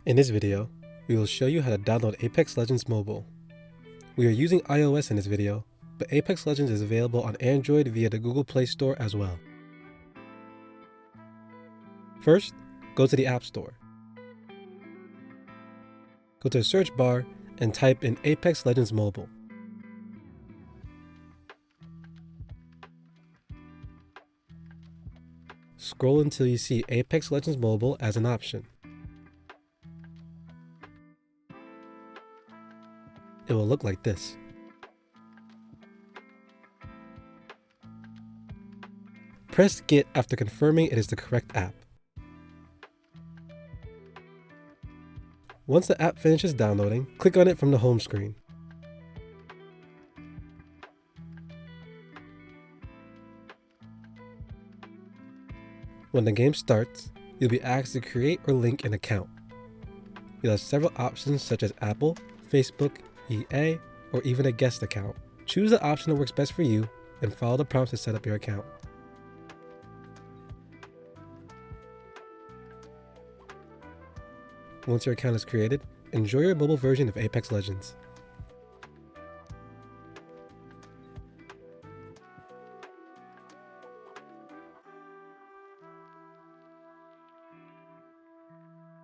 In this video, we will show you how to download Apex Legends Mobile. We are using iOS in this video, but Apex Legends is available on Android via the Google Play Store as well. First, go to the App Store. Go to the search bar and type in Apex Legends Mobile. Scroll until you see Apex Legends Mobile as an option. It will look like this. Press Get after confirming it is the correct app. Once the app finishes downloading, click on it from the home screen. When the game starts, you'll be asked to create or link an account. You'll have several options such as Apple, Facebook, EA, or even a guest account. Choose the option that works best for you and follow the prompts to set up your account. Once your account is created, enjoy your mobile version of Apex Legends.